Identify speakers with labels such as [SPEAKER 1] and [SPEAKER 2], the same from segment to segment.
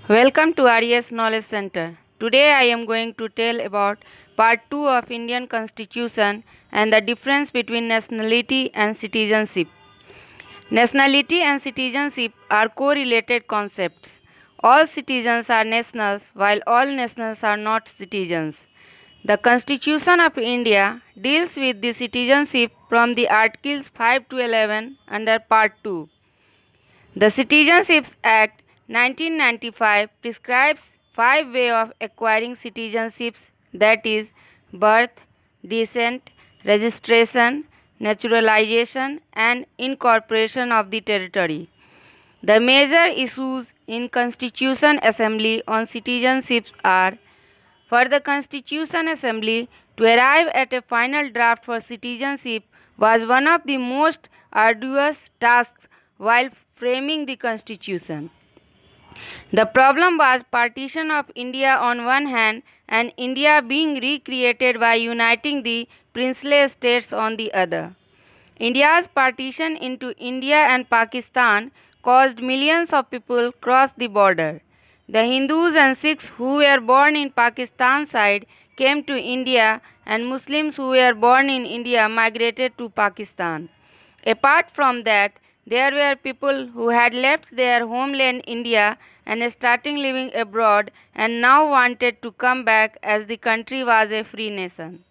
[SPEAKER 1] Welcome to RES Knowledge Center. Today I am going to tell about part 2 of Indian Constitution and the difference between nationality and citizenship. Nationality and citizenship are correlated concepts. All citizens are nationals while all nationals are not citizens. The Constitution of India deals with the citizenship from the Articles 5 to 11 under part 2. The Citizenship Act 1995 prescribes 5 ways of acquiring citizenships, that is, birth, descent, registration, naturalization, and incorporation of the territory. The major issues in Constitution Assembly on citizenship are: for the Constitution Assembly to arrive at a final draft for citizenship was one of the most arduous tasks while framing the Constitution. The problem was partition of India on one hand and India being recreated by uniting the princely states on the other. India's partition into India and Pakistan caused millions of people cross the border. The Hindus and Sikhs who were born in Pakistan side came to India and Muslims who were born in India migrated to Pakistan. Apart from that, there were people who had left their homeland India and starting living abroad and now wanted to come back as the country was a free nation.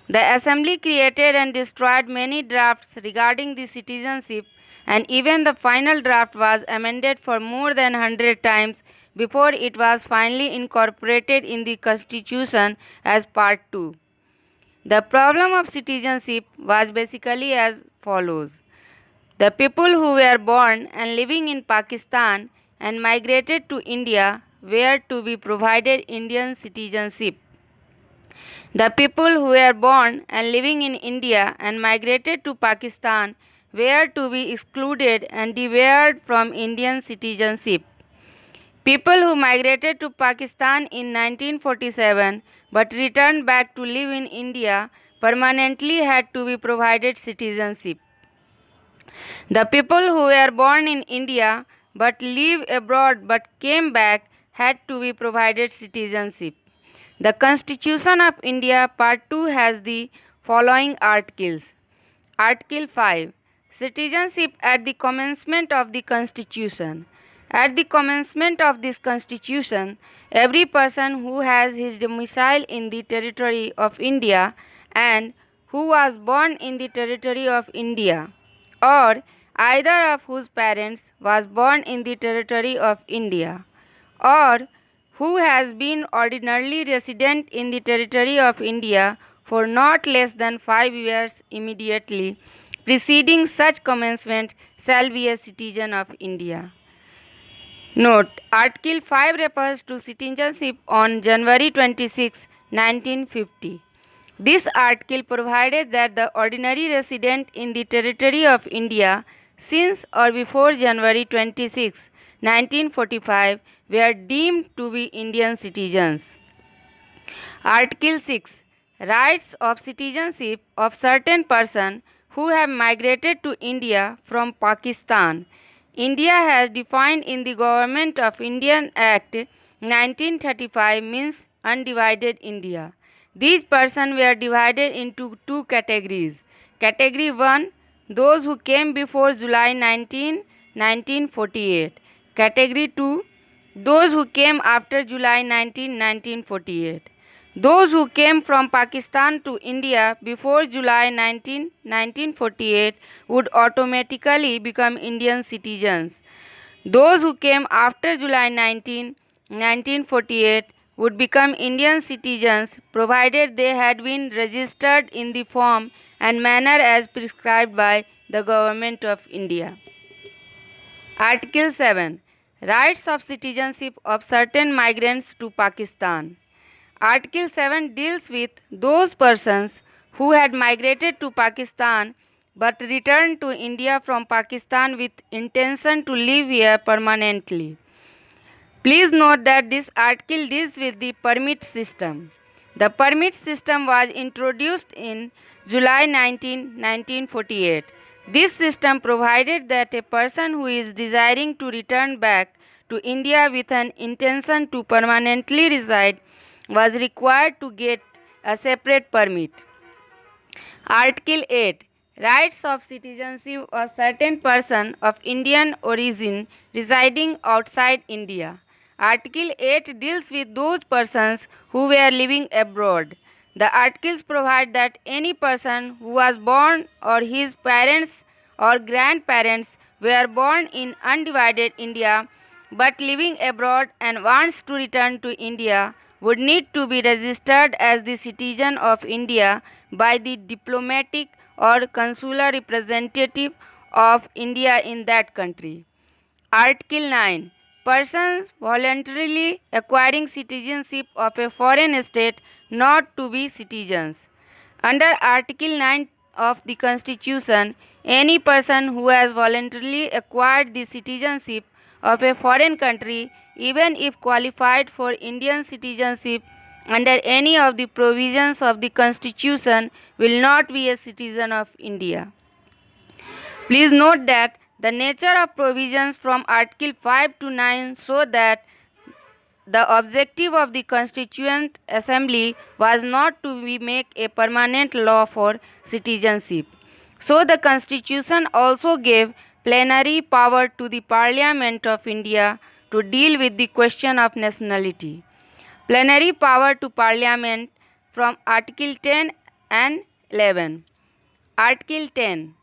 [SPEAKER 1] The Assembly created and destroyed many drafts regarding the citizenship, and even the final draft was amended for more than 100 times before it was finally incorporated in the Constitution as Part 2. The problem of citizenship was basically as follows. The people who were born and living in Pakistan and migrated to India were to be provided Indian citizenship. The people who were born and living in India and migrated to Pakistan were to be excluded and debarred from Indian citizenship. People who migrated to Pakistan in 1947 but returned back to live in India permanently had to be provided citizenship. The people who were born in India but live abroad but came back had to be provided citizenship. The Constitution of India Part 2 has the following articles. Article 5. Citizenship at the commencement of the Constitution. At the commencement of this Constitution, every person who has his domicile in the territory of India and who was born in the territory of India, or either of whose parents was born in the territory of India, or who has been ordinarily resident in the territory of India for not less than 5 years immediately preceding such commencement shall be a citizen of India. Note: Article 5 refers to citizenship on January 26, 1950. This article provided that the ordinary resident in the territory of India since or before January 26, 1945 were deemed to be Indian citizens. Article 6. Rights of citizenship of certain persons who have migrated to India from Pakistan. India has defined in the Government of Indian Act 1935 means undivided India. These persons were divided into two categories. Category 1, those who came before July 19, 1948. Category 2, those who came after July 19, 1948. Those who came from Pakistan to India before July 19, 1948 would automatically become Indian citizens. Those who came after July 19, 1948 would become Indian citizens provided they had been registered in the form and manner as prescribed by the Government of India. Article 7. Rights of citizenship of certain migrants to Pakistan. Article 7 deals with those persons who had migrated to Pakistan but returned to India from Pakistan with intention to live here permanently. Please note that this article deals with the permit system. The permit system was introduced in July 19, 1948. This system provided that a person who is desiring to return back to India with an intention to permanently reside was required to get a separate permit. Article 8. Rights of citizenship of certain person of Indian origin residing outside India. Article 8 deals with those persons who were living abroad. The articles provide that any person who was born or his parents or grandparents were born in undivided India but living abroad and wants to return to India would need to be registered as the citizen of India by the diplomatic or consular representative of India in that country. Article 9. Persons voluntarily acquiring citizenship of a foreign state not to be citizens. Under Article 9 of the Constitution, any person who has voluntarily acquired the citizenship of a foreign country, even if qualified for Indian citizenship under any of the provisions of the Constitution, will not be a citizen of India. Please note that the nature of provisions from Article 5 to 9 show that the objective of the Constituent Assembly was not to make a permanent law for citizenship. So the Constitution also gave plenary power to the Parliament of India to deal with the question of nationality. Plenary power to Parliament from Article 10 and 11. Article 10.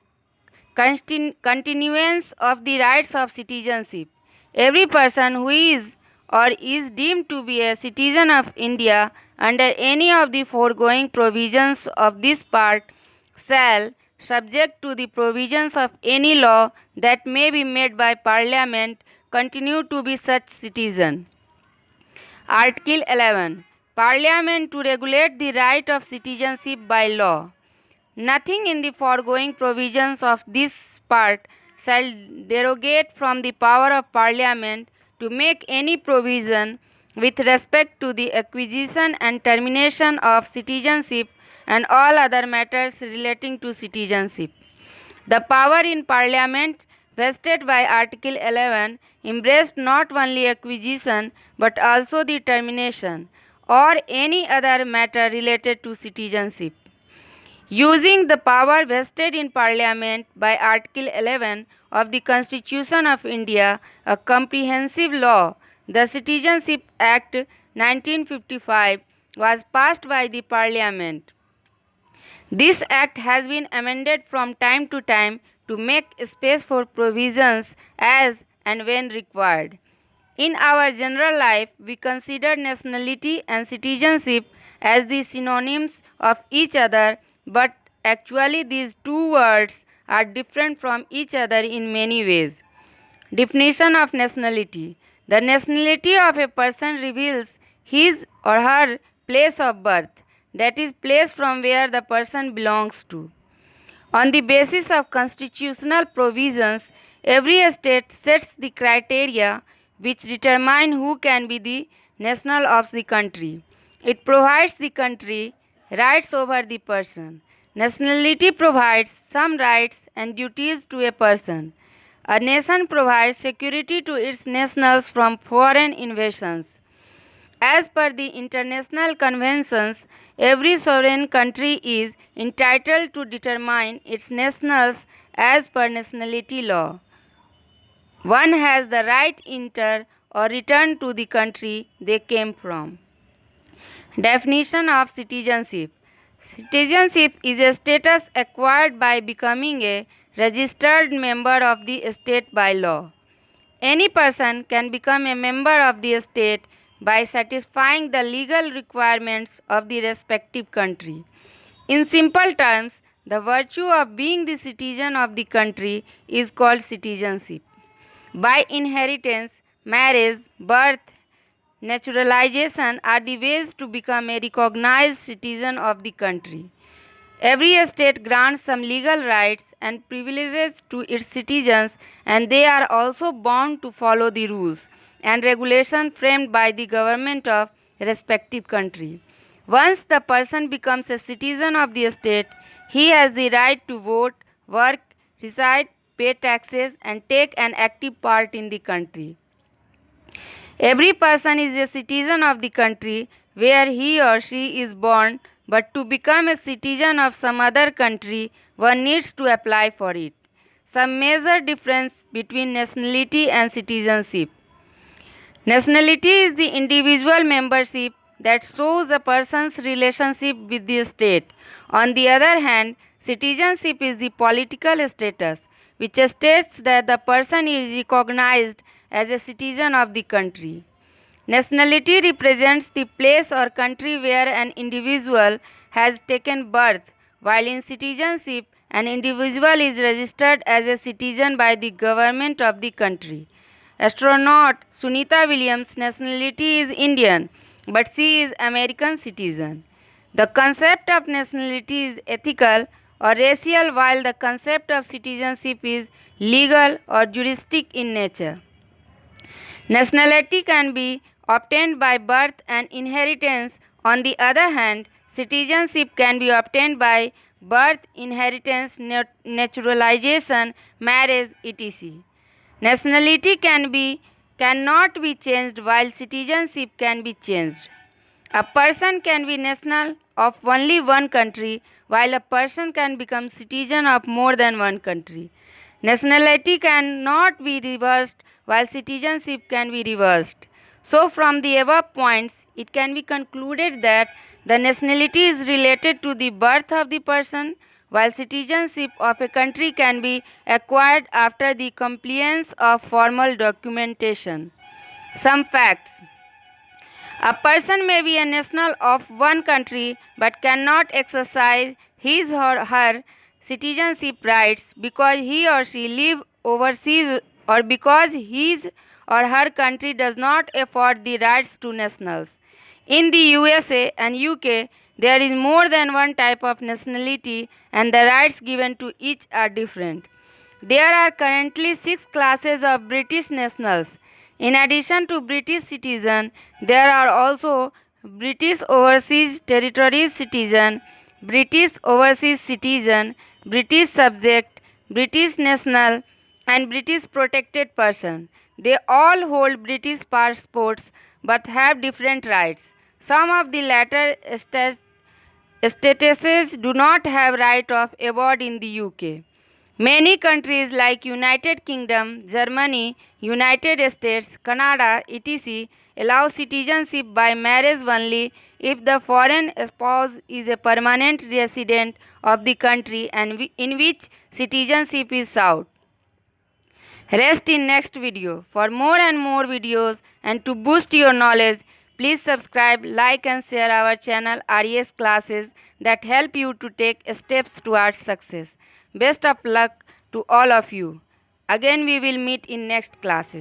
[SPEAKER 1] Continuance of the rights of citizenship. Every person who is or is deemed to be a citizen of India under any of the foregoing provisions of this part shall, subject to the provisions of any law that may be made by Parliament, continue to be such citizen. Article 11. Parliament to regulate the right of citizenship by law. Nothing in the foregoing provisions of this part shall derogate from the power of Parliament to make any provision with respect to the acquisition and termination of citizenship and all other matters relating to citizenship. The power in Parliament vested by Article 11 embraced not only acquisition but also the termination or any other matter related to citizenship. Using the power vested in Parliament by Article 11 of the Constitution of India, a comprehensive law, the Citizenship Act 1955, was passed by the Parliament. This act has been amended from time to time to make space for provisions as and when required. In our general life, we consider nationality and citizenship as the synonyms of each other, but actually these two words are different from each other in many ways. Definition of nationality. The nationality of a person reveals his or her place of birth, that is, place from where the person belongs to. On the basis of constitutional provisions, every state sets the criteria which determine who can be the national of the country. It provides the country rights over the person. Nationality provides some rights and duties to a person. A nation provides security to its nationals from foreign invasions. As per the international conventions, every sovereign country is entitled to determine its nationals as per nationality law. One has the right to enter or return to the country they came from. Definition of citizenship. Citizenship is a status acquired by becoming a registered member of the state by law. Any person can become a member of the state by satisfying the legal requirements of the respective country. In simple terms, the virtue of being the citizen of the country is called citizenship. By inheritance, marriage, birth, naturalization are the ways to become a recognized citizen of the country. Every state grants some legal rights and privileges to its citizens, and they are also bound to follow the rules and regulations framed by the government of respective country. Once the person becomes a citizen of the state, he has the right to vote, work, reside, pay taxes, and take an active part in the country. Every person is a citizen of the country where he or she is born, but to become a citizen of some other country, one needs to apply for it. Some major difference between nationality and citizenship. Nationality is the individual membership that shows a person's relationship with the state. On the other hand, citizenship is the political status, which states that the person is recognized as a citizen of the country. Nationality represents the place or country where an individual has taken birth, while in citizenship, an individual is registered as a citizen by the government of the country. Astronaut Sunita Williams' nationality is Indian, but she is American citizen. The concept of nationality is ethical or racial, while the concept of citizenship is legal or juristic in nature. Nationality can be obtained by birth and inheritance. On the other hand, citizenship can be obtained by birth, inheritance, naturalization, marriage, etc. Nationality cannot be changed while citizenship can be changed. A person can be national of only one country while a person can become citizen of more than one country. Nationality cannot be reversed while citizenship can be reversed. So from the above points, it can be concluded that the nationality is related to the birth of the person, while citizenship of a country can be acquired after the compliance of formal documentation. Some facts. A person may be a national of one country but cannot exercise his or her citizenship rights because he or she live overseas or because his or her country does not afford the rights to nationals. In the USA and UK, there is more than one type of nationality and the rights given to each are different. There are currently 6 classes of British nationals. In addition to British citizen, there are also British Overseas Territories citizen, British Overseas Citizen, British Subject, British National, and British Protected Person. They all hold British passports but have different rights. Some of the latter statuses do not have right of abode in the UK. Many countries like United Kingdom, Germany, United States, Canada, etc. allow citizenship by marriage only if the foreign spouse is a permanent resident of the country and in which citizenship is sought. Rest in next video. For more and more videos and to boost your knowledge, please subscribe, like and share our channel RES classes that help you to take steps towards success. Best of luck to all of you. Again we will meet in next classes.